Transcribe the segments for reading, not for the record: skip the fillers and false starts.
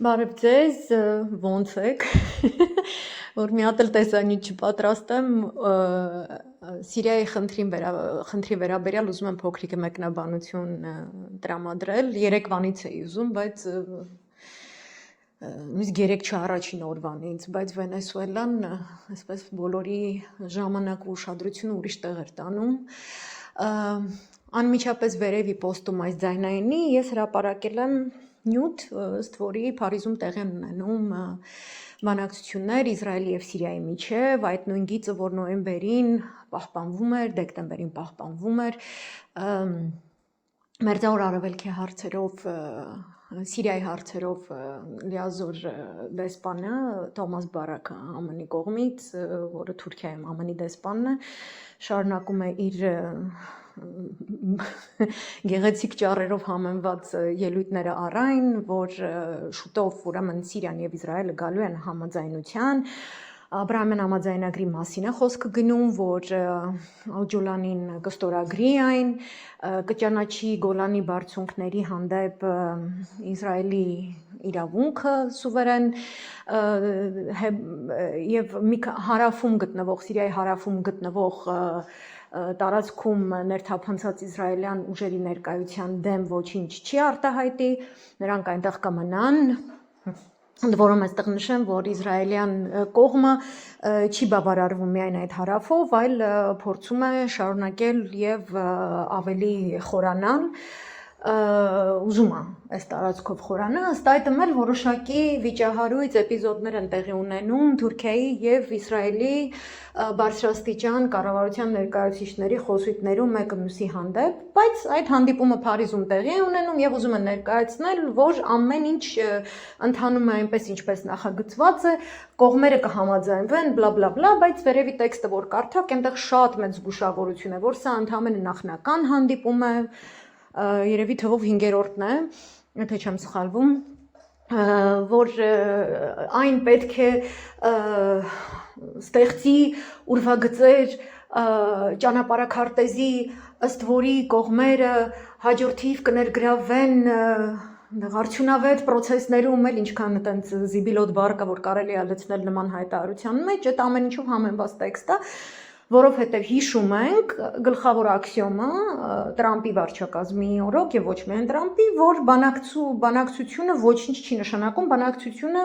Բարև ձեզ, ոնց եք, որ մի հատ էլ տեսանյութ չպատրաստեմ, Սիրիայի խնդրի վերաբերյալ ուզում եմ փոքրիկ մեկնաբանություն տրամադրել, երեկվանից էի ուզում, բայց նույնիսկ 3 առաջին օրվանից, բայց Վենեսուելան այսպես բոլորի ժամանակ ու ուշադրությունը ուրիշ տեղ էր տանում, անմիջապես վերևի պոստում այս ձայնայինի ես հրապարակել եմ նյութ, ըստ որի Փարիզում տեղի են ունենում բանակցություններ Իսրայելի և Սիրիայի միջև, այդ նույն գիծը, որ նոյեմբերին պահպանվում էր, դեկտեմբերին պահպանվում էր, Մերձավոր Արևելքի հարցերով, Սիրիայի հարցերով լիազոր դեսպանը Թոմաս Բարաքը ԱՄՆ-ի կողմից, որը Թուրքիայում ԱՄՆ-ի դեսպանն է, շարունակում է իր գեղեցիկ ճառերով համեմված ելույթները առ այն, որ շուտով ուրեմն Սիրիան և Իսրայելը գալու են համաձայնության, Աբրահամյան համաձայնագրի մասին է խոսքը գնում, որ Ալջոլանին կստորագրի այն, կճանաչի Գոլանի բարձունքների հանդեպ Իսրայելի իրավունքը սուվերեն և հարավում գտնվող, Սիրիայի հարավում գտնվող տարածքում ներթափանցած իսրայելյան ուժերի ներկայության դեմ ոչինչ չի արտահայտի, նրանք այնտեղ կմնան, ընդ որում այստեղ նշեմ, որ իսրայելյան կողմը չի բավարարվում միայն այդ հարավով, այլ փորձում է շարունակել և ավելի խորանալ, ուզում է այս տարածքով խորանալ, ըստ այդմ էլ որոշակի վիճահարույց էպիզոդներ են տեղի ունենում Թուրքիայի և Իսրայելի բարձրաստիճան կառավարության ներկայացուցիչների խոսույթներում մեկը մյուսի հանդեպ, բայց այդ հանդիպումը Փարիզում տեղի է ունենում և ուզում են ներկայացնել, որ ամեն ինչ ընթանում է այնպես, ինչպես նախագծված է, կողմերը կհամաձայնվեն, բլա բլա բլա, բայց վերևի տեքստը որ կարդաք, այնտեղ շատ մեծ զգուշավորություն է, որ սա ընդամենը նախնական հանդիպում է, երևի թվով 5-րդն է, եթե չեմ սխալվում, որ այն պետք է ստեղծի ուրվագծեր ճանապարհաքարտեզի, ըստ որի կողմերը հաջորդիվ կներգրավվեն արդյունավետ պրոցեսներում էլ ինչքան այտենց զիբիլոտ բառ կա, որ կարելի է լցնել նման հայտարարության մեջ, այդ ամեն ինչով համեմված տեքստ է, որովհետև հիշում ենք գլխավոր աքսիոմը Տրամպի վարչակազմի օրոք և ոչ միայն Տրամպի, որ բանակցությունը ոչինչ չի նշանակում, բանակցությունը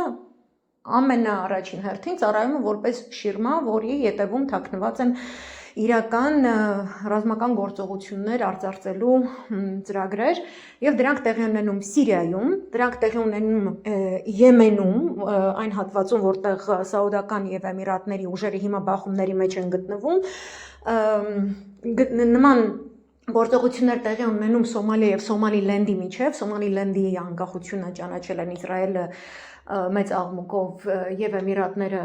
ամենաառաջին հերթին ծառայում է որպես շիրմա, որի ետևում թաքնված են իրական ռազմական գործողություններ արծարծելու ծրագրեր և դրանք տեղի ունենում Սիրիայում, դրանք տեղի ունենում Եմենում, այն հատվածում, որտեղ Սաուդական և Էմիրատների ուժերը հիմա բախումների մեջ են գտնվում, նման գործողություններ տեղի ունենում Սոմալիա և Սոմալիլենդի միջև, Սոմալիլենդի անկախությունը ճանաչել են Իսրայելը մեծ աղմուկով և Էմիրատները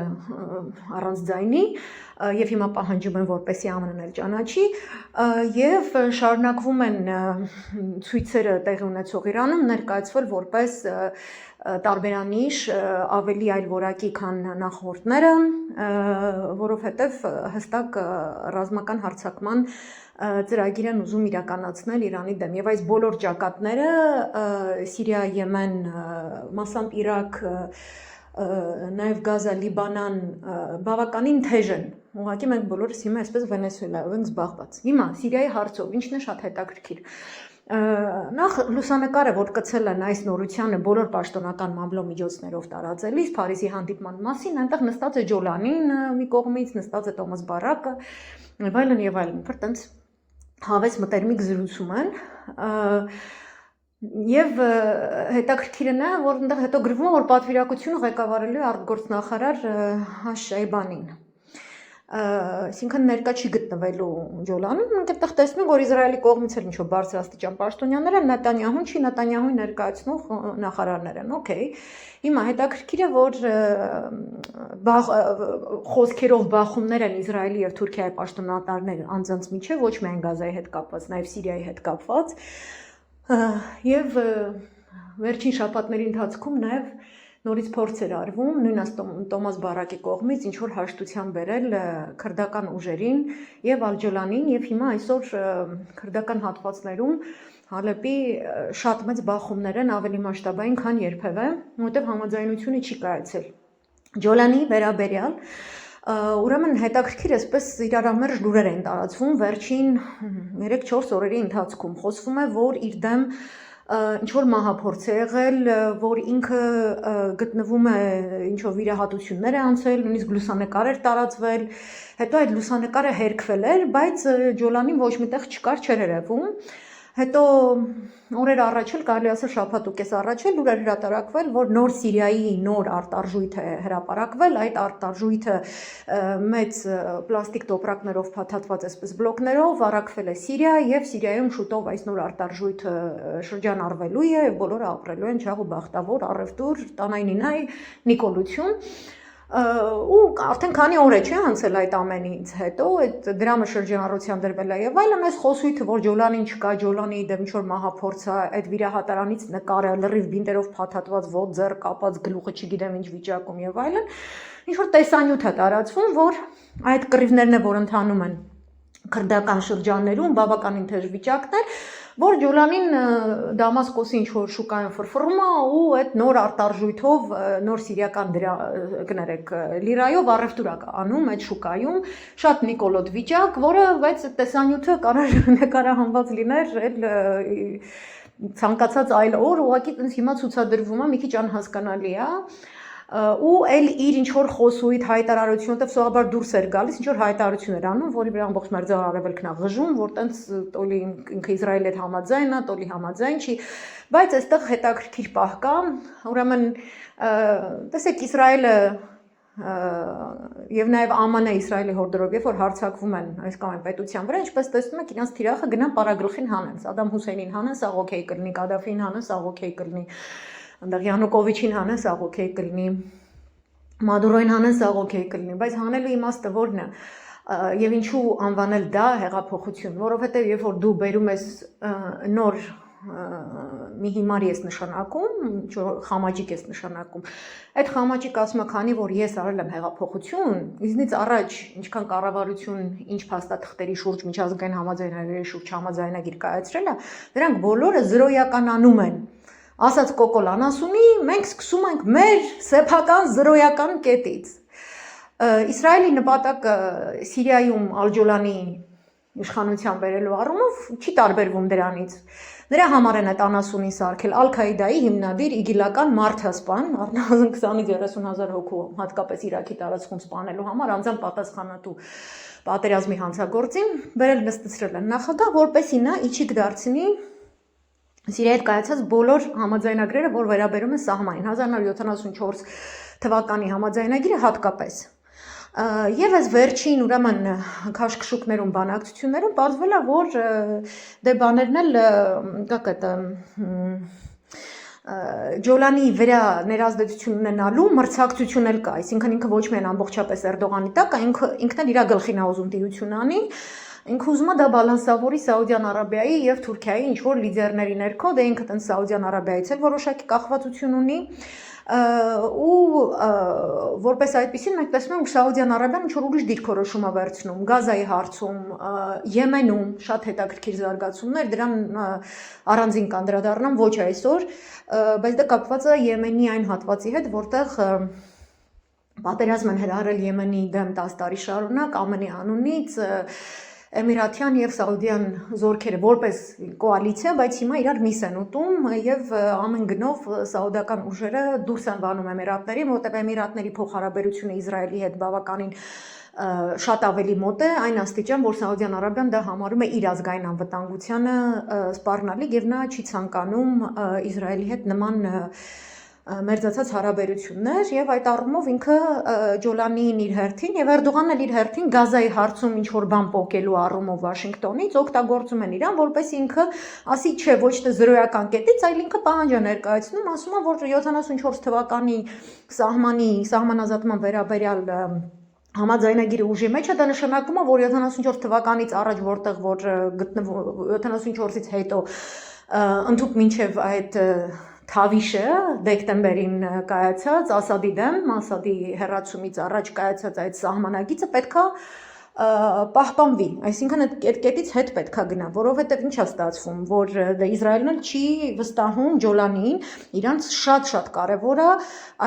առանց ձայնի և հիմա պահանջում են, որպեսզի ԱՄՆ-ն էլ ճանաչի և շարունակվում են ցույցերը տեղի ունեցող Իրանում ներկայացվել որպես տարբերանիշ ավելի այլ որակի, քան նախորդները, որովհետև հստակ ռազմական հարձակման ծրագիր են ուզում իրականացնել Իրանի դեմ և այս բոլոր ճակատները Սիրիա, Եմեն, մասամբ Իրաք, նաև Գազա, Լիբանան բավականին թեժ են, ուղղակի մենք բոլորս հիմա այսպես Վենեսուելայով ենք զբաղված։ Հիմա Սիրիայի հարցով ինչն է շատ հետաքրքիր։ Նախ լուսանկար է, որ կցել են այս նորությանը բոլոր պաշտոնական մամլոմիջոցներով տարածելիս Փարիզի հանդիպման մասին, այնտեղ նստած է Ջոլանին մի կողմից, նստած է Թոմաս Բարակը, եւ այլն, որ տենց հավես մտերմիկ զրուցում են, և հետաքրքիրը նա, որ այնտեղ հետո գրվում է, որ պատվիրակությունը ղեկավարելու է արտգործնախարար Շայբանին, այսինքն ներկա չի գտնվելու Ջոլանում, մենք այդտեղ տեսնում ենք, որ Իսրայելի կողմից էլ ինչ-որ բարձրաստիճան պաշտոնյաներ են, Նետանյահուն չի, Նետանյահուն ներկայացնող նախարարներ են, օքեյ, հիմա հետաքրքիր է, որ խոսքերով բախումներ են Իսրայելի և Թուրքիայի պաշտոնատարներ անձանց միջև, ոչ միայն Գազայի հետ կապված, նաև Սիրիայի հետ կապված, և վերջին շաբաթների ընթացքում նաև նորից փորձ էր արվում, նույն Թոմաս Բարակի կողմից ինչ-որ հաշտության բերել քրդական ուժերին և Ալջոլանին, և հիմա այսօր քրդական հատվածներում Հալեպի շատ մեծ բախումներ են ավելի մասշտաբային, քան երբևէ, որտեղ համաձայնությունը չի կայացել։ Ջոլանի վերաբերյալ ուրեմն հետաքրքիր այսպես իրարամերժ լուրեր են տարածվում վերջին 3-4 օրերի ընթացքում։ Խոսվում է, որ իր դեմ ինչ-որ մահափորձ է եղել, որ ինքը գտնվում է ինչ-որ վիրահատություններ է անցել, նույնիսկ լուսանկար էր տարածվել, հետո այդ լուսանկարը հերքվել էր, բայց Ջոլանին ոչ միտեղ չկար, չէր երևում։ Հետո օրեր առաջ էլ կարելի ասել շաբաթուկես առաջ էլ լուրեր հրատարակվել, որ նոր Սիրիայի նոր արտարժույթ է հրապարակվել, այդ արտարժույթը մեծ պլաստիկ տոպրակներով փաթաթված այսպես բլոկներով առաքվել է Սիրիա եւ Սիրիայում շուտով այս նոր արտարժույթը շրջանառվելու է եւ բոլորը ապրելու են չաղ ու բախտավոր առևտուր, տանայնինայ, նիկոլություն։ Ու արդեն քանի օր է չէ անցել այդ ամենից հետո այդ դրամը շրջանառության դրվել է եւ այլն այս խոսույթը որ Ջոլանին չկա Ջոլանի դեմ ինչ որ մահափորձ է այդ վիրահատարանից նկարը լրիվ բինտերով փաթաթված ոտ ձեռ կապած գլուխը չգիտեմ ինչ վիճակում եւ այլն ինչ որ տեսանյութ է տարածվում որ այդ կռիվներն է որ ընթանում են քրդական շրջաններում բավականին թեժ վիճակներ որ Ջոլանին Դամասկոսի ինչ որ շուկայում ֆրֆռում է ու այդ նոր արտարժույթով նոր սիրիական կներեք լիրայով առևտուր է անում այդ շուկայում շատ նիկոլոտ վիճակ, որը բայց տեսանյութը կարող նկարահանված լիներ այլ ցանկացած այլ օր, ուղղակի տենց հիմա ցուցադրվում է, մի քիչ անհասկանալի է ու էլ իր ինչ որ խոսույթ հայտարարություն, որտեղ սովորաբար դուրս էր գալիս, ինչ որ հայտարարություն էր անում, որի վրա ամբողջ մերձավոր արևելքն է ղժում, որ տենց տոլի ինքը Իսրայելի հետ համաձայն է, տոլի համաձայն չի, բայց այստեղ հետաքրքիր պահ կա, ուրեմն տեսեք Իսրայելը եւ նաեւ ԱՄՆ-ը Իսրայելի հորդորով երբ որ հարձակվում են այս կամ այն պետության վրա, ինչպես տեսնում եք, իրանց թիրախը գնան պարագլխին հանեն, Սադամ Հուսեյնին հանեն, սա օքեյ կլինի, Կադաֆին հանեն, սա օքեյ կլինի, այնտեղ Յանուկովիչին հանեն, սա օքեյ կլինի, Մադուրոին հանեն, սա օքեյ կլինի, բայց հանելու իմաստը որն է եւ ինչու անվանել դա հեղափոխություն, որովհետեւ երբ որ դու բերում ես նոր մի հիմար ես նշանակում, խամաճիկ ես նշանակում, այդ խամաճիկ ասում է, քանի որ ես արել եմ հեղափոխություն, իզնից առաջ ինչքան կառավարություն ինչ փաստաթղթերի շուրջ միջազգային համաձայնագրերի շուրջ համաձայնագիր կայացրել է, դրանք բոլորը զրոյականանում են, ասած Կոկոլ Անասունի, մենք սկսում ենք մեր սեփական զրոյական կետից, Իսրայելի նպատակը Սիրիայում Ալջոլանի իշխանության բերելու առումով չի տարբերվում դրանից, նրա համար են այդ անասունին սարքել Ալ-Քաիդայի հիմնադիր իգիլական մարդասպան, առնվազն 20-30,000 հոգու հատկապես Իրաքի տարածքում սպանելու համար անձամբ պատասխանատու պատերազմի հանցագործին, բերել նստեցրել են նախագահ, որպեսզի նա իջիկ դարձնի Սիրիայի հետ կայացած բոլոր համաձայնագրերը, որ վերաբերում են սահմանին, 1974 թվականի համաձայնագիրը հատկապես Եվ այս վերջին ուրեմն քաշքշուկներում բանակցություններում պարզվել է, որ դե բաներն էլ как это Ջոլանի վրա ներազդեցություն ունենալու մրցակցություն էլ կա, այսինքն ինքը ոչ միայն ամբողջապես Էրդողանի տակ, ինքն էլ իր գլխին է ուզում տիրություն անի, ինքը ուզում է դա բալանսավորի Սաուդյան Արաբիայի եւ Թուրքիայի ինչ որ լիդերների ներքո, դե ինքը տենց Սաուդյան Արաբիայից էլ որոշակի կախվածություն ունի ու որպես այդպեսին մենք տեսնում ենք Սաուդյան Արաբիան ինչ որ ուրիշ դիրքորոշում է վերցնում Գազայի հարցում, Եմենում շատ հետաքրքիր զարգացումներ, դրան առանձին կանդրադառնամ ոչ այսօր, բայց դա կապված է Եմենի այն հատվածի հետ, որտեղ պատերազմ են հրահրել Եմենի դեմ 10 տարի շարունակ ԱՄՆ-ի անունից Էմիրատյան եւ Սաուդյան զորքերը որպես կոալիցիա, բայց հիմա իրար միս են ուտում եւ ամեն գնով սաուդական ուժերը դուրս են վանում Էմիրատներին, որտեղ Էմիրատների փոխհարաբերությունը Իսրայելի հետ բավականին շատ ավելի մոտ է, այն աստիճան, որ Սաուդյան Արաբիան դա համարում է իր ազգային անվտանգությանը սպառնալիք եւ նա չի ցանկանում Իսրայելի հետ նման մերձացած հարաբերություններ եւ այդ առումով ինքը Ջոլանին իր հերթին եւ Էրդողանն էլ իր հերթին Գազայի հարցում ինչ որ բան փոխելու առումով Վաշինգտոնից օգտագործում են իրան, որպես ինքը ասի չէ ոչ թե զրոյական կետից, այլ ինքը պահանջ է ներկայացնում, ասում է, որ 74 թվականի սահմանազատման վերաբերյալ համաձայնագիրը ուժի մեջ է, դա նշանակում է, որ 74 թվականից առաջ որտեղ որ գտնվում 74-ից հետո ընդհուպ մինչև այդ Թավիշը դեկտեմբերին կայացած Ասադի դեմ, Ասադի հեռացումից առաջ կայացած այդ սահմանագիծը պետքա պահպանվի, այսինքն այդ կետից հետ պետք է գնա, որովհետև ինչ է ստացվում, որ Իսրայելն չի վստահում Ջոլանին, իրանց շատ կարևոր է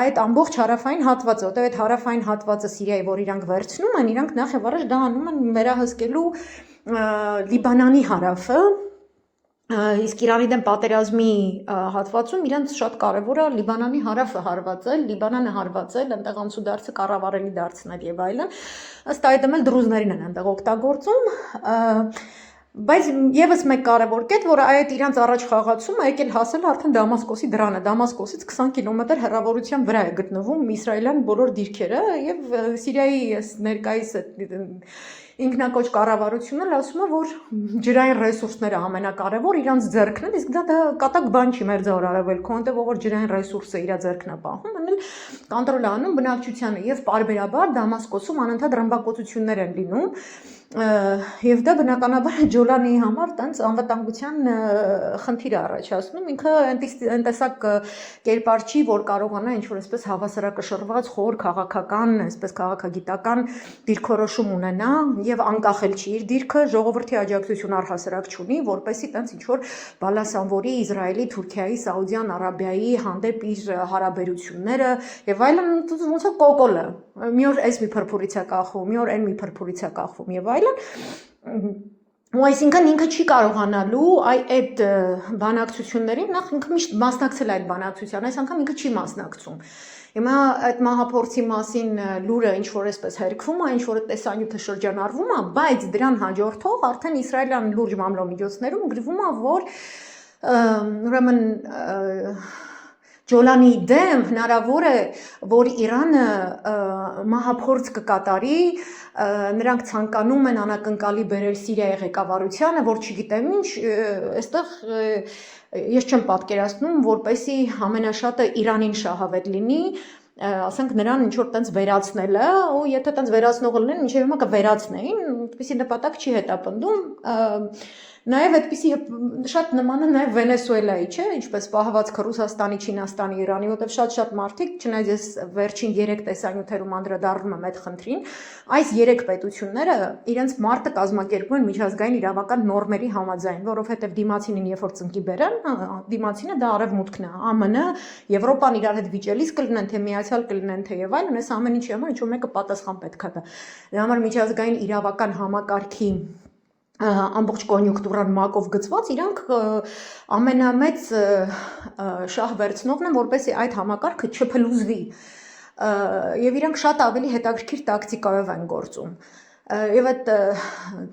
այդ ամբողջ հարավային հատվածը, որտեղ այդ հարավային հատվածը Սիրիայի, որ իրանք վերցնում են, իրանք նախ եւ առաջ դա անում են վերահսկելու Լիբանանի հարավը, իսկ Իրանի դեմ պատերազմի հատվածում իրանց շատ կարևոր է Լիբանանի հարավը հարվածել, Լիբանանը հարվածել, այնտեղ անցուդարձը կառավարելի դարձնել եւ այլն, ըստ այդմ էլ դրուզներին են այնտեղ օգտագործում, բայց եւս մեկ կարևոր կետ, որ այդ իրանց առաջ խաղացումը եկել հասել արդեն Դամասկոսի դրանը, Դամասկոսից 20 կիլոմետր հեռավորության վրա է գտնվում իսրայելյան բոլոր դիրքերը եւ Սիրիայի ներկայիս ինքնակոչ կառավարությունն էլ ասում է, որ ջրային ռեսուրսները ամենակարևոր իրանց ձեռքն են, իսկ դա կատակ բան չի մեր ձոր արևելքում, որտեղ որ ջրային ռեսուրսը իր ձեռքն է պահում, այն էլ կոնտրոլ անում բնակչությանը եւ պարբերաբար Դամասկոսում անընդհատ ռմբակոծություններ են լինում եւ դա բնականաբար Ջոլանի համար տենց անվտանգության խնդիր է առաջացնում, ինքը այն տեսակ կերպար չի, որ կարողանա ինչ որ այսպես հավասարակշռված խոր քաղաքական, այսպես քաղաքագիտական դիրքորոշում ունենա եւ անկախել չի իր դիրքը, ժողովրդի աջակցություն առհասարակ չունի, որպեսզի տենց ինչ որ բալասանվորի Իսրայելի, Թուրքիայի, Սաուդյան Արաբիայի հանդեպ իր հարաբերությունները եւ այլն ոնց է կոկոլը, մի օր այս մի փրփուրից է կախվում, մի օր այն մի փրփուրից է կախվում եւ այլն ու այսինքն ինքը չի կարողանալու այդ բանակցություններին, նախ ինքը միշտ մասնակցել այդ բանակցության, այս անգամ ինքը չի մասնակցում։ Հիմա այդ մահափորձի մասին լուրը ինչ որ այսպես հերկվում է, ինչ որ տեսանյութը շրջանառվում է, բայց դրան հաջորդող արդեն իսրայելյան լուրջ մամլոյմիջոցներում գրվում է, որ ուրեմն Ջոլանի դեմ հնարավոր է, որ Իրանը մահափորձ կկատարի, նրանք ցանկանում են անակնկալի բերել Սիրիայի ղեկավարությանը, որ չգիտեմ ինչ, այստեղ ես չեմ պատկերացնում, որպեսի ամենաշատը Իրանին շահավետ լինի, ասենք նրան ինչ որ տենց վերացնելը, ու եթե տենց վերացնողը լինեն, մինչև հիմա կվերացնեին, այդպիսի նպատակ չի հետապնդում, նաև այդպիսի շատ նման է նաև Վենեսուելայի, չէ, ինչպես պահվածքը Ռուսաստանի, Չինաստանի, Իրանի, որտեղ շատ մարդիկ, չնայած ես վերջին 3 տեսանյութերում անդրադառնում եմ այդ խնդրին, այս 3 պետությունները իրենց մարտը կազմակերպում են միջազգային իրավական նորմերի համաձայն, որովհետև դիմացինին երբ որ ծնկի բերան, դիմացինը դա արևմուտքն է, ԱՄՆ, Եվրոպան իրար հետ վիճելիս կլինեն, թե միացյալ կլինեն, թե եւ այլն, այս ամեն ինչի համար ինչ որ մեկը պատասխան պետք է տա։ Դրա համար միջազգային իրավական համակարգի ամբողջ կոնյունկտուրան մակով գծված, իրանք ամենամեծ շահ վերցնողն են, որպեսզի այդ համակարգը չփլուզվի եւ իրանք շատ ավելի հետաքրքիր տակտիկայով են գործում։ Եվ այդ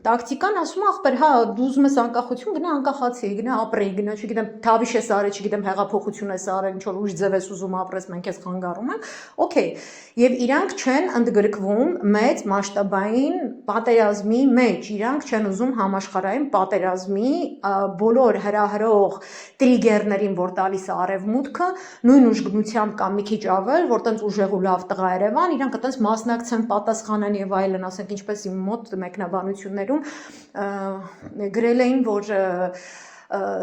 տակտիկան ասում է, ախպեր, հա, դու ուզում ես անկախություն, գնա անկախացի, գնա ապրի, գնա, չգիտեմ, թավիշ ես արել, չգիտեմ, հեղափոխություն ես արել, ինչ որ ուժ ձև ես ուզում ապրես, մենք ես խանգարում ենք, օքեյ։ Եվ իրանք չեն ընդգրկվում մեծ մասշտաբային պատերազմի մեջ, իրանք չեն ուզում համաշխարհային պատերազմի բոլոր հրահրող տրիգերներին, որ տալիս է արևմուտքը, նույն ուժգնությամբ կամ մի քիչ ավել, որ տենց ուժեղ ու լավ տղա Երևան, իրանք այտենց մասնակցեն, պատասխանեն եւ այլն, ասենք ինչպես իմ մոտ մեկնաբանություններում գրել էին, որ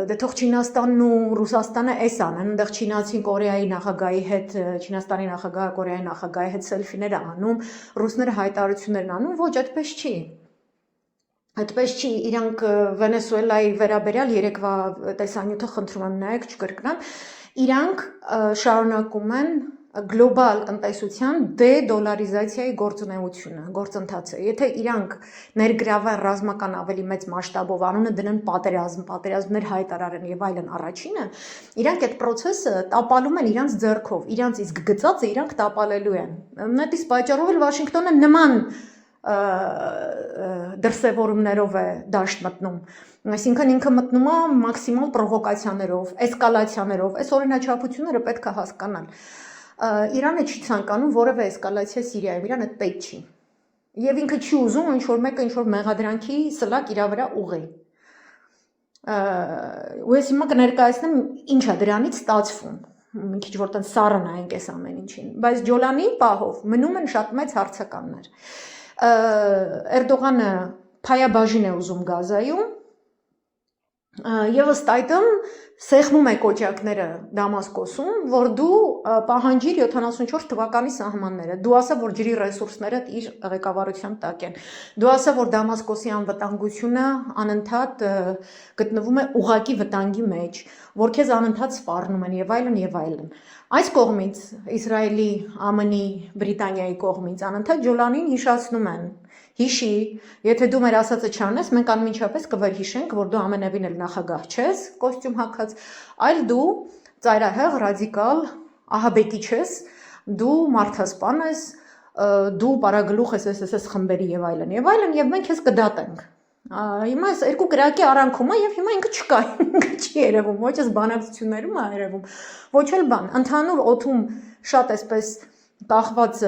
դե թող Չինաստանն ու Ռուսաստանը էս անեն, այնտեղ Չինացին Կորեայի նախագահի հետ, Չինաստանի նախագահը Կորեայի նախագահի հետ սելֆիներ է անում, ռուսները հայտարարություններ են անում, ոչ, այդպես չի։ Այդպես չի, իրանք Վենեսուելայի վերաբերյալ երեկվա տեսանյութը խնդրում եմ նայեք, չկրկնեմ, իրանք շարունակում են գլոբալ տնտեսության դեդոլարիզացիայի գործընթացը։ Եթե իրանք ներգրավեն ռազմական ավելի մեծ մասշտաբով անունը դնեն պատերազմներ հայտարարեն եւ այլն առաջինը, իրանք այդ process-ը տապալում են իրանք ձեռքով, իրանք իսկ գծածը իրանք տապալելու են։ Նետից պատճառով էլ Վաշինգտոնը նման դրսևորումներով է դաշտ մտնում։ Այսինքն ինքը մտնում է մաքսիմալ պրովոկացիաներով, էսկալացիաներով, այս օրինաչափությունները պետք է հասկանալ։ Իրանը չի ցանկանում որևէ էսկալացիա Սիրիայում, իրան այդ պետք չի։ Եվ ինքը չի ուզում ինչ որ մեկը ինչ որ մեղադրանքի սլակ իր վրա ուղղի։ Ու ես հիմա կներկայացնեմ ինչ է դրանից ստացվում։ Մի քիչ որ տենց սառը նայենք այս ամեն ինչին, բայց Ջոլանի պահով մնում են շատ մեծ հարցականներ։ Էրդողանը փայաբաժին է ուզում Գազայում, եւ ըստ այդմ սեղմում է կոճակները Դամասկոսում, որ դու պահանջիր 74 թվականի սահմանները, դու ասա, որ ջրի ռեսուրսները իր ղեկավարության տակ են, դու ասա, որ Դամասկոսի անվտանգությունը անընդհատ գտնվում է ուղղակի վտանգի մեջ, որ քեզ անընդհատ սպառնում են եւ այլն եւ այլն։ Այս կողմից Իսրայելի, ԱՄՆ-ի, Բրիտանիայի կողմից անընդհատ Ջոլանին հիշացնում են։ Հիշի, եթե դու մեր ասածը չանես, մենք անմիջապես կվերհիշենք, որ դու ամենևին էլ նախագահ չես, կոստյում հագած, այլ դու ծայրահեղ, ռադիկալ, ահաբեկիչ ես, դու մարդասպան ես, դու պարագլուխ ես SS խմբերի եւ այլն, եւ մենք քեզ կդատենք։ Հիմա այս երկու կրակի արանքում է եւ հիմա ինքը չկա, ինքը չի երևում, ոչ էս բանակցություններում է երևում, ոչ էլ բան, ընդհանուր օդում շատ էսպես կախված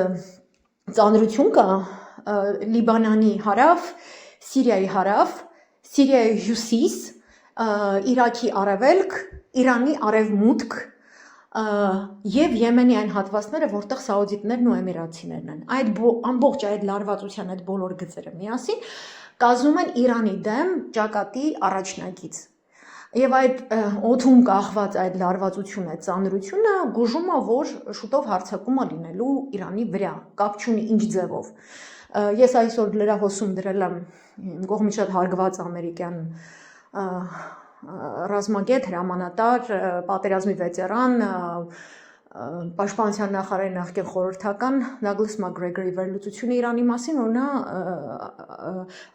ծանրություն կա, Լիբանանի հարավ, Սիրիայի հարավ, Սիրիայի հյուսիս, Իրաքի արևելք, Իրանի արևմուտք եւ Եմենի այն հատվածները, որտեղ սաուդիտներն ու էմիրացիներն են։ Այդ ամբողջ այդ լարվածության այդ բոլոր գծերը միասին կազմում են Իրանի դեմ ճակատի առաջնագիծ։ Եվ այդ օդում կախված այդ լարվածությունը, այդ ծանրությունը գուժում է, որ շուտով հարձակում է լինելու Իրանի վրա, կապ չունի ինչ ձևով։ Ես այսօր լրահոսում դրել եմ կողմից շատ հարգված ամերիկյան ռազմագետ, հրամանատար, պատերազմի վետերան, պաշտպանության նախարարի նախկին խորհրդական Դագլաս Մակգրեգորի վերլուծությունը Իրանի մասին, որ նա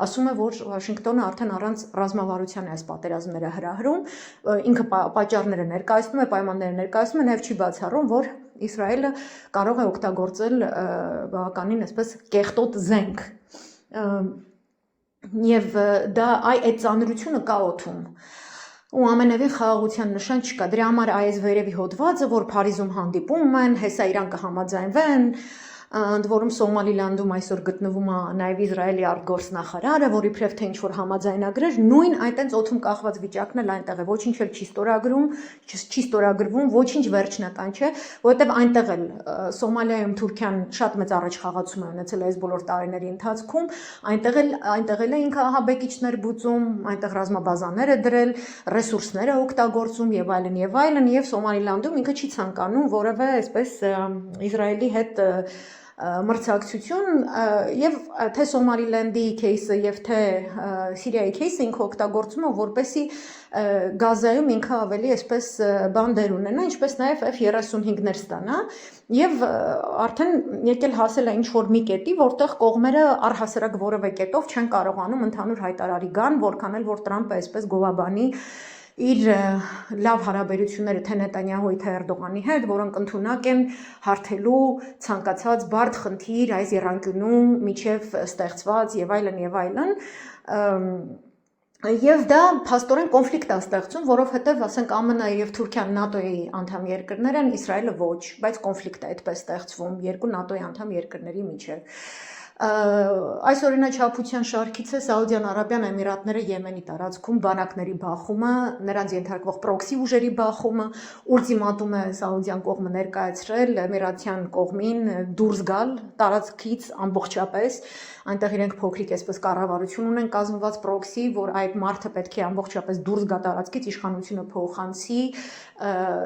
ասում է, որ Վաշինգտոնը արդեն առանց ռազմավարության է այս պատերազմները հրահրում, ինքը պատճառները ներկայացնում է, պայմանները ներկայացնում է, նաև չի բացառում, որ Իսրայելը կարող է օգտագործել բավականին այսպես կեղտոտ զենք։ Եվ դա այդ ծանրությունը կա օդում։ Ու ամենևին խաղաղության նշան չկա։ Դրա համար այս վերևի հոդվածը, որ Փարիզում հանդիպում են, հեսա իրան կհամաձայնվեն, ընդ որում Սոմալիլանդում այսօր գտնվում է նաև Իսրայելի արտգործնախարարը, որ իբրև թե ինչ-որ համաձայնագրեր, նույն այտենց օդում կախված վիճակն էլ այնտեղ է, ոչինչ էլ չի ստորագրվում, ոչինչ վերջնական չէ, որովհետև այնտեղ էլ Սոմալիայում Թուրքիան շատ մեծ առաջխաղացում է ունեցել այս բոլոր տարիների ընթացքում, այնտեղ էլ է ինքը ահաբեկիչներ բուծում, այնտեղ ռազմաբազաներ է դրել, ռեսուրսներ է օգտագործում եւ այլն, եւ Սոմալիլանդում ինքը չի ցանկանում որևէ այսպես Իսրայելի հետ մրցակցություն եւ թե Սոմալիլանդի кейսը եւ թե Սիրիայի кейսը ինքը օգտագործում է որպեսի Գազայում ինքը ավելի այսպես բանդեր ունենա, ինչպես նաեւ F-35-ներ ստանա եւ արդեն եկել հասել է ինչ որ մի կետի, որտեղ կողմերը առհասարակ որևէ կետով չեն կարողանում ընդհանուր հայտարարի գան, որքան էլ որ Տրամպը այսպես գովաբանի իր լավ հարաբերությունները թե Նետանյահուի թե Էրդողանի հետ, որոնք ընդունակ են հարթելու ցանկացած բարդ խնդիր այս եռանկյունում միջև ստեղծված եւ այլն, եւ դա փաստորեն կոնֆլիկտ է ստեղծում, որովհետեւ ասենք ԱՄՆ-ը եւ Թուրքիան ՆԱՏՕ-ի անդամ երկրներ են, Իսրայելը ոչ, բայց կոնֆլիկտ է այդպես ստեղծվում երկու ՆԱՏՕ-ի անդամ երկրների միջև։ Այս օրինաչափության շարքից է Սաուդյան Արաբիան, Էմիրատները Եմենի տարածքում բանակների բախումը, նրանց ենթարկվող պրոքսի ուժերի բախումը, ուլտիմատում է Սաուդյան կողմը ներկայացրել Էմիրատյան կողմին դուրս գալ տարածքից ամբողջապես, այնտեղ իրենք փոքրիկ այսպես կառավարություն ունեն կազմված պրոքսի, որ այդ մարդը պետք է ամբողջապես դուրս գա տարածքից, իշխանությունը փոխանցի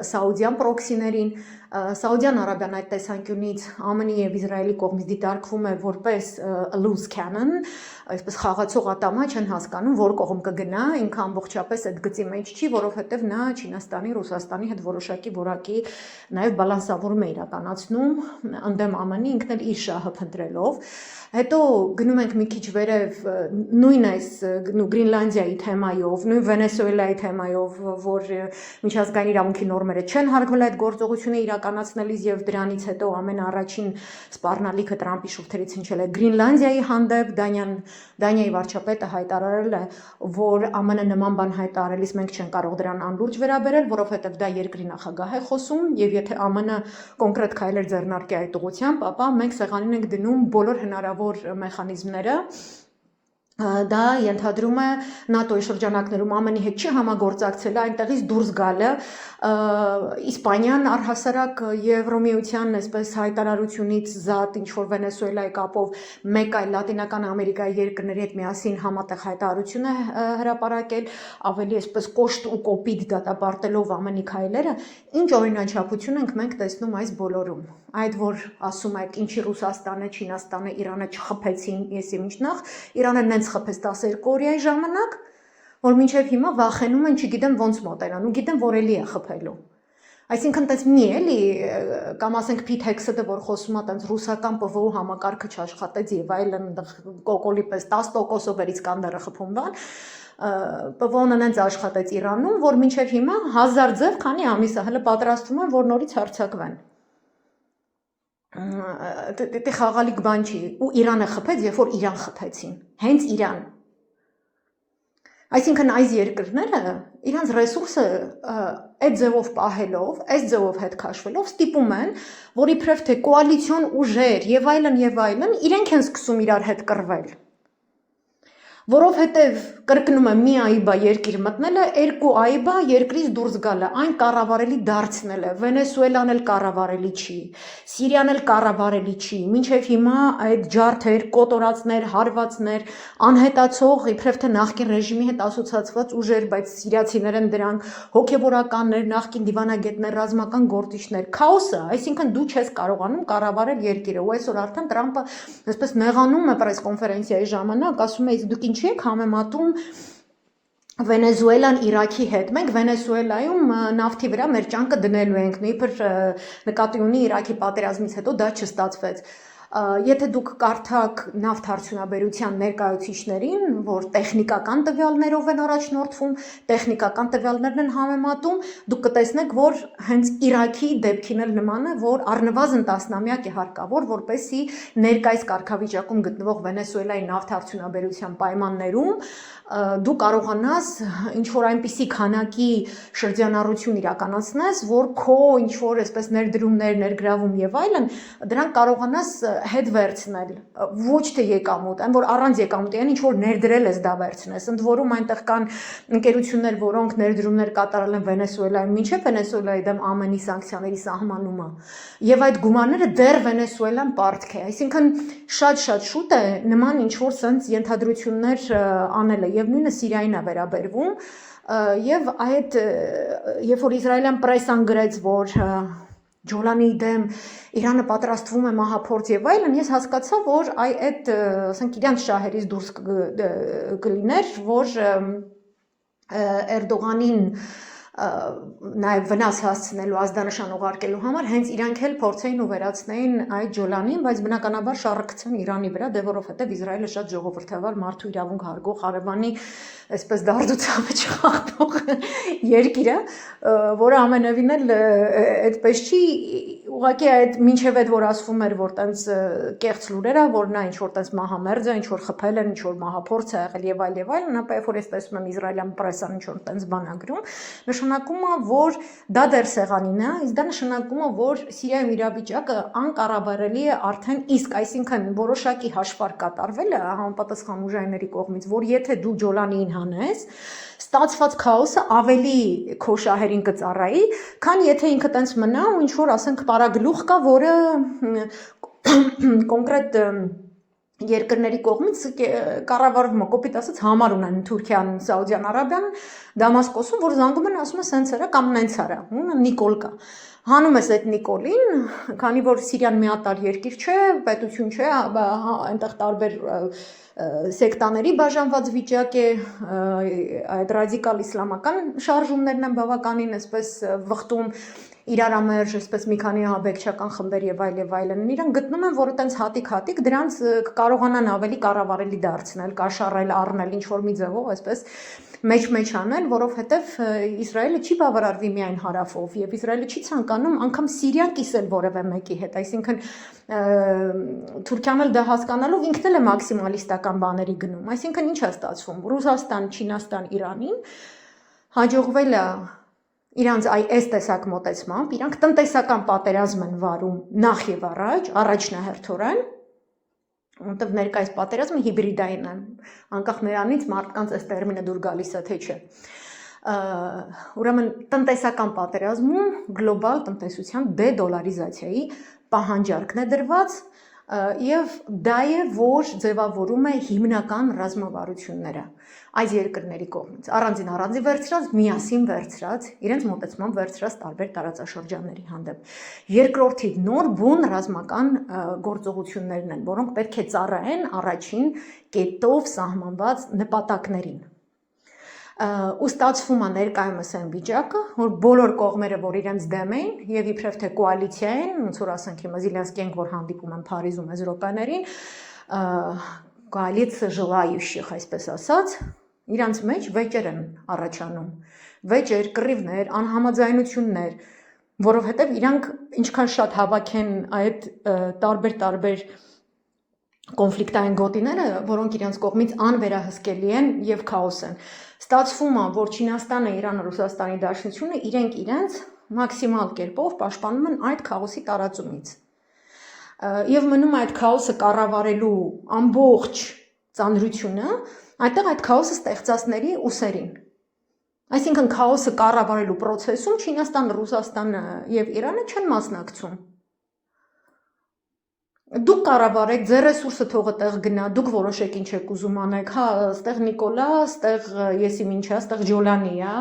Սաուդյան պրոքսիներին, Սաուդյան Արաբիան այդ տեսանկյունից ԱՄՆ-ի եւ Իսրայելի կողմից դիտարկվում է որպես loose cannon, այսպես խաղացող ատամա, չեն հասկանում, որ կողմ կգնա, ինքը ամբողջապես այդ գծի մեջ չի, որովհետեւ նա Չինաստանի, Ռուսաստանի հետ որոշակի որակի նաեւ բալանսավորում է իրականացնում ընդդեմ ԱՄՆ-ի, ինքն էլ իր շահը փնտրելով։ Հետո գնում ենք մի քիչ վերև նույն այս Գրինլանդիայի թեմայով, նույն Վենեսուելայի թեմայով, որ միջազգային իրավունքի նորմերը չեն հարգվել այդ գործողությունը իրականացնելիս եւ դրանից հետո ամենաառաջին սպառնալիքը Տրամպի շուրթերից հնչել է Գրինլանդիայի հանդեպ, Դանիայի վարչապետը հայտարարել է, որ ԱՄՆ նման բան հայտարարելիս մենք չենք կարող դրան անլուրջ վերաբերել, որովհետեւ դա երկրի նախագահ է խոսում եւ եթե ԱՄՆ կոնկրետ քայլեր ձեռնարկի այդ ուղղությամբ, ապա մենք սեղանին ենք դնում բոլոր հնարավոր մեխանիզմները դա ենթադրում է ՆԱՏՕ-ի շրջանակներում ԱՄՆ-ի հետ չի համագործակցելը, այնտեղից դուրս գալը, Իսպանիան առհասարակ Եվրոմիության այսպես հայտարարությունից զատ ինչ որ Վենեսուելայի կապով մեկ այլ Լատինական Ամերիկայի երկրների հետ միասին համատեղ հայտարարություն է հրապարակել, ավելի այսպես կոշտ ու կոպիտ դատապարտելով ամենի քայլերը, ինչ օրինաչափություն ենք մենք տեսնում այս բոլորում։ Այդ որ ասում եք ինչի Ռուսաստանը, Չինաստանը, Իրանը չխփեցին, եսի միջնախ, Իրանը նենց խփեց 12 օրյայի ժամանակ, որ մինչև հիմա վախենում են, չգիտեմ ոնց մոտենան ու գիտեմ, որ էլի է խփելու։ Այսինքն տես մի էլի կամ ասենք Pete Hegseth-ը, որ խոսում է տենց ռուսական ՊՎՕ համակարգը չաշխատեց եւ այլն կոկոլի պես 10%-ով էր Իսկանդերը խփում բան, ՊՎՕ-ն նենց աշխատեց Իրանում, որ մինչև հիմա 1000 ձև քանի ամիս է հələ պատրաստվում են, որ նորից հարձակվեն։ Դե խաղալիք բան չի, ու Իրանը խփեց, երբ որ Իրան խփեցին, հենց Իրան։ Այսինքն այս երկրները իրանց ռեսուրսը այդ ձևով պահելով, այս ձևով հետ քաշվելով ստիպում են, որ իբրև թե կոալիցիոն ուժեր եւ այլն, իրենք են սկսում իրար հետ կռվել։ Որովհետև կրկնում եմ մի այբա երկիր մտնելը, երկու այբա երկրից դուրս գալը, այն կառավարելի դարձնելը, Վենեսուելան էլ կառավարելի չի, Սիրիան էլ կառավարելի չի, մինչև հիմա այդ ջարդեր, կոտորածներ, հարվածներ, անհետացող իբրև թե նախկին ռեժիմի հետ ասոցացված ուժեր, բայց սիրիացիներ են դրանք, հոգևորականներ, նախկին դիվանագետներ, ռազմական գործիչներ, քաոսը, այսինքն դու չես կարողանում կառավարել երկիրը, ու այսօր արդեն Տրամպը այսպես նեղանում է պրեսկոնֆերենցիայի ժամանակ, ասում է, իսկ դուք ինչի եք համեմատում Վենեսուելան Իրաքի հետ։ Մենք Վենեսուելայում նավթի վրա մեր ճանկը դնելու ենք, իբր նկատի ունի Իրաքի պատերազմից հետո դա չստացվեց։ Եթե դուք կարդաք նավթ արդյունաբերության ներկայացուցիչներին, որ տեխնիկական տվյալներով են առաջնորդվում, տեխնիկական տվյալներն են համեմատում, դուք կտեսնեք, որ հենց Իրաքի դեպքին էլ նման է, որ առնվազն 10-ամյակ է հարկավոր, որպեսզի ներկայիս կարգավիճակում գտնվող Վենեսուելայի նավթ արդյունաբերության պայմաններում դու կարողանաս ինչ-որ այնպիսի քանակի շրջանառություն իրականացնես, որ քո ինչ-որ այսպես ներդրումներ, ներգրավում եւ այլն, դրանք կարողանաս հետ վերցնել, ոչ թե եկամուտ, այն որ առանց եկամուտի, այն ինչ-որ ներդրել ես դա վերցնես, ընդ որում այնտեղ կան ընկերություններ, որոնք ներդրումներ կատարել են Վենեսուելայում, մինչև Վենեսուելայի դեմ ԱՄՆ-ի սանկցիաների սահմանումը, եւ այդ գումարները դեռ Վենեսուելան պարտք է, այսինքն շատ շուտ է նման ինչ-որ sense ենթադրություններ անելը եւ նույնը Սիրիային է վերաբերվում եւ այդ երբ որ իսրայելյան պրեսան գրեց որ Ջոլանի դեմ Իրանը պատրաստվում է մահափորձ եւ այլն ես հասկացա որ այդ ասենք իրանց շահերից դուրս կլիներ որ Էրդողանին նաև վնաս հասցնելու ազդանշան ուղարկելու համար հենց իրանք էլ փորձեին ու վերացնեին այդ Ջոլանին, բայց բնականաբար շարը գցեն Իրանի վրա, դե որովհետև Իսրայելը շատ ժողովրդավար մարդու իրավունք հարգող Արևանի այսպես դարձուցավը չխախտող երկիր է, որը ամենևին էլ այդպես չի, ուղղակի այդ մինչև այդ որ ասվում էր, որ տենց կեղծ լուրեր է, որ նա ինչ որ տենց մահամերձ է, ինչ որ խփել են, ինչ որ մահափորձ է եղել եւ այլն, ապա երբ որ ես տեսնում եմ իսրայելյան պրեսան ինչ որ տենց բան ագրում, նշանակում է, որ դա դեռ սեղանին է, իսկ դա նշանակում է, որ Սիրիայում իրավիճակը անկառավարելի է արդեն իսկ, այսինքն որոշակի հաշվարկ կատարվել է համապատասխան ուժայինների կողմից, որ եթե դու Ջոլանին հանես, ստացված քաոսը ավելի քո շահերին կծառայի, քան եթե ինքը տենց մնա ու ինչ որ ասենք պարագլուխ կա, որը կոնկրետ երկրների կողմից կառավարվում է, կոպիտ ասած համար ունեն Թուրքիան, Սաուդյան Արաբիան, Դամասկոսում, որ զանգում են ասում են սենց արա կամ նենց արա, Նիկոլ կա։ Հանում ես այդ Նիկոլին, քանի որ Սիրիան միատարր երկիր չէ, պետություն չէ, այնտեղ տարբեր սեկտաների բաժանված վիճակ է, այդ ռադիկալ իսլամական շարժումներն են բավականին այսպես վխտում իրարամերժ, այսպես մի քանի ահաբեկչական խմբեր եւ այլն, իրենք գտնում են, որ այտենց հատիկ դրանց կարողանան ավելի կառավարելի դարձնել, կաշառել, առնել ինչ որ մի ձևով, այսպես մեջ անել, որովհետև Իսրայելը չի բավարարվի միայն հարավով եւ Իսրայելը չի ցանկանում անգամ Սիրիան կիսել որևէ մեկի հետ, այսինքն Թուրքիան էլ դա հասկանալով ինքն էլ է մաքսիմալիստական բաների գնում, այսինքն ինչ է ստացվում, Ռուսաստան, Չինաստան, Իրանին հաջողվել է իրանց այս տեսակ մոտեցմամբ, իրանք տնտեսական պատերազմ են վարում նախ եւ առաջնահերթորեն, որտեղ ներկայիս պատերազմը հիբրիդային է, անկախ նրանից մարդկանց այս տերմինը դուր գալիս է թե չէ։ ուրեմն տնտեսական պատերազմում գլոբալ տնտեսության դեդոլարիզացիայի պահանջարկն է դրված եւ դա է, որ ձևավորում է հիմնական ռազմավարությունները այս երկրների կողմից առանձին վերցրած, միասին վերցրած, իրենց մոտեցմամբ վերցրած տարբեր տարածաշրջանների հանդեպ։ Երկրորդի նոր բուն ռազմական գործողություններն են, որոնք պետք է ծառայեն առաջին կետով սահմանված նպատակներին։ Ու ստացվում է ներկայումս այն վիճակը, որ բոլոր կողմերը, որ իրենց դեմ են եւ իբրև թե կոալիցիա են, ոնց որ ասենք հիմա Զելենսկին, որ հանդիպում են Փարիզում եվրոպաներին, կոալիցիա желающих, այսպես ասած, իրանց մեջ վեճեր են առաջանում։ Վեճեր, կռիվներ, անհամաձայնություններ, որովհետեւ իրանք ինչքան շատ հավաքեն այդ տարբեր կոնֆլիկտային գոտիները, որոնք իրենց կողմից անվերահսկելի են եւ քաոս են։ Ստացվում է, որ Չինաստանը, Իրանը, Ռուսաստանի Դաշնությունը իրենք իրենց մաքսիմալ կերպով պաշտպանում են այդ քաոսի տարածումից։ Եվ մնում է այդ քաոսը կառավարելու ամբողջ ծանրությունը, այդտեղ այդ քաոսը ստեղծածների ուսերին։ Այսինքն քաոսը կառավարելու process-ում Չինաստանը, Ռուսաստանը եւ Իրանը չեն մասնակցում։ Դուք կառավարեք, ձեր ռեսուրսը թողը տեղ գնա, դուք որոշեք ինչ եք ուզում անեք, հա, ստեղ Նիկոլա, ստեղ եսի ինչա, ստեղ Ջոլանի է,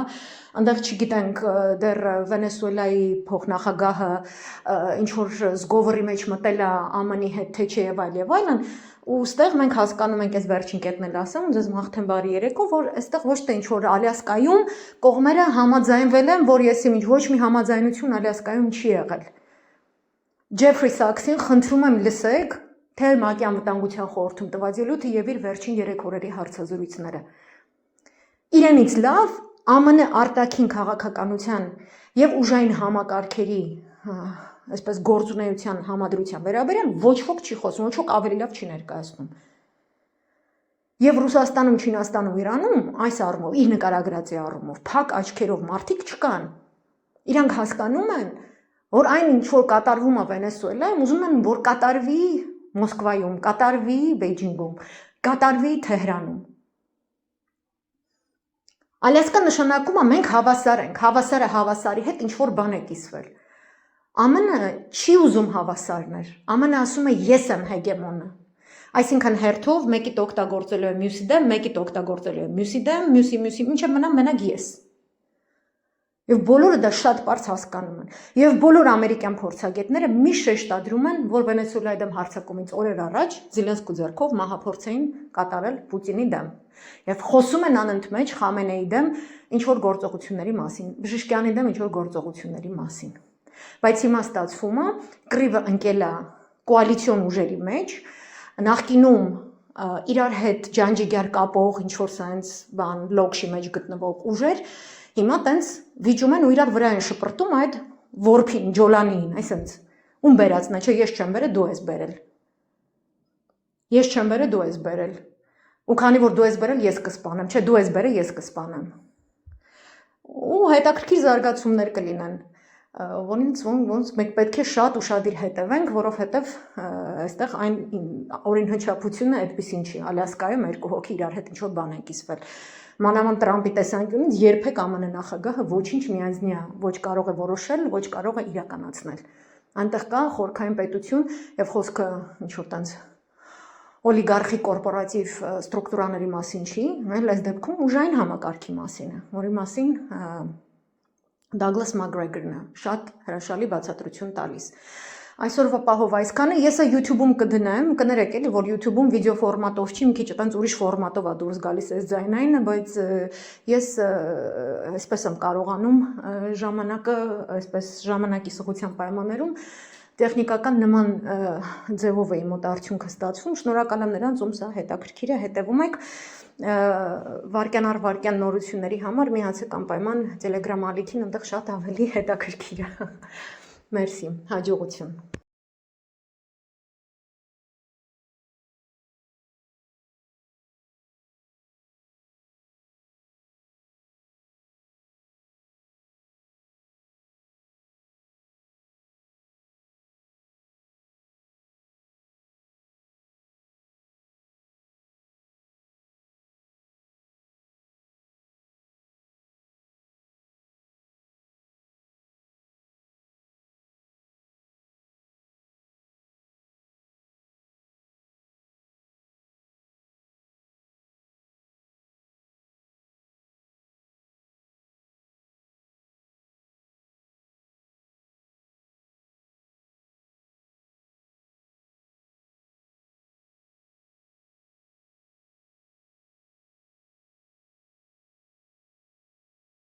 այնտեղ չգիտենք դեռ Վենեսուելայի փոխնախագահը ինչ որ զգովռի մեջ մտել է ԱՄՆ-ի հետ, թե չէ եւ այլն, ու ստեղ մենք հասկանում ենք, այս վերջին կետն էլ ասեմ, ձեզ մաղթեմ բարի երեկո, որ այստեղ ոչ թե ինչ որ Ալյասկայում կողմերը համաձայնվել են, որ եսի ոչ մի համաձայնություն Ալյասկայում չի եղել։ Ջեֆրի Սաքսին խնդրում եմ լսեք, թե ՄԱԿ-ի անվտանգության խորհրդում տված ելույթը եւ իր վերջին 3 օրերի հարցազրույցները։ Իրենից լավ ԱՄՆ արտաքին քաղաքականության եւ ուժային համակարգերի, այսպես գործունեության համադրության վերաբերյալ ոչ ոք չի խոսում, ոչ ոք ավելի լավ չի ներկայացնում։ Եվ Ռուսաստանում, Չինաստանում, Իրանում այս առումով, իր նկարագրածի առումով, փակ աչքերով մարդիկ չկան։ Իրանք հասկանում են, որ այն ինչ որ կատարվում է Վենեսուելայում, ուզում են որ կատարվի Մոսկվայում, կատարվի Բեյջինգում, կատարվի Թեհրանում։ Ալյասկա նշանակում է մենք հավասար ենք, հավասարը հավասարի հետ ինչ որ բան է կիսվել։ ԱՄՆ-ը չի ուզում հավասարներ, ԱՄՆ-ը ասում է ես եմ հեգեմոնը։ Այսինքն հերթով մեկիդ օգտագործելու է մյուսի դեմ, մեկիդ օգտագործելու է մյուսի դեմ, մյուսի, ինչը մնա մենակ ես։ Եվ բոլորը դա շատ պարզ հասկանում են։ Եվ բոլոր ամերիկյան փորձագետները միշտ շեշտադրում են, որ Վենեսուելայի դեմ հարձակումից օրեր առաջ Զելենսկու ձեռքով մահափորձ էին կատարել Պուտինի դեմ։ Եվ խոսում են անընդմեջ Խամենեի դեմ ինչ որ գործողությունների մասին, Բժիշկյանի դեմ ինչ որ գործողությունների մասին։ Բայց հիմա ստացվում է, կռիվը ընկել է կոալիցիոն ուժերի մեջ, նախկինում իրար հետ ջանջիգար կապող ինչ որ սենց բան լոքշի մեջ գտնվող ուժեր հիմա տենց վիճում են ու իրար վրա են շպրտում այդ որփին, ջոլանին, այսինքն ում բերածն է, չէ, ես չեմ բերել, դու ես բերել։ Ես չեմ բերել, դու ես բերել։ Ու քանի որ դու ես բերել, ես կսպանեմ, չէ, դու ես բերել, ես կսպանեմ։ Ու հետաքրքիր զարգացումներ կլինեն։ Ոնց մենք պետք է շատ ուշադիր հետևենք, որովհետև այստեղ այն օրինհնչապությունը այդպեսին չի։ Ալյասկայում երկու հոգի իրար հետ ինչ որ բան են կիսվել։ Մանավանդ Տրամպի տեսանկյունից երբեք ԱՄՆ նախագահը ոչինչ միանձնյա ոչ կարող է որոշել, ոչ կարող է իրականացնել։ Այնտեղ կա խորքային պետություն եւ խոսքը ինչ որ տենց օլիգարխի կորպորատիվ ստրուկտուրաների մասին չի, այլ այս դեպքում ուժային համակարգի մասին է, որի մասին Դագլաս Մակգրեգորն է շատ հրաշալի բացատրություն տալիս։ Այսօրվա պահով այսքանը, ես YouTube-ում կդնեմ, կներեք էլի, որ YouTube-ում վիդեո ֆորմատով չի, մի քիչ այտենց ուրիշ ֆորմատով է դուրս գալիս այս ձայնայինը, բայց ես այսպես եմ կարողանում ժամանակը, այսպես ժամանակի սղության պայմաններում տեխնիկական նման ձևով է մոտ արդյունքը ստացվում, շնորհակալ եմ նրանց, ում սա հետաքրքիր է, հետևում եք վարքյան առ վարքյան նորությունների համար միացեք անպայման Telegram ալիքին, այնտեղ շատ ավելի հետաքրքիր է։ Մերսի, հաջողություն։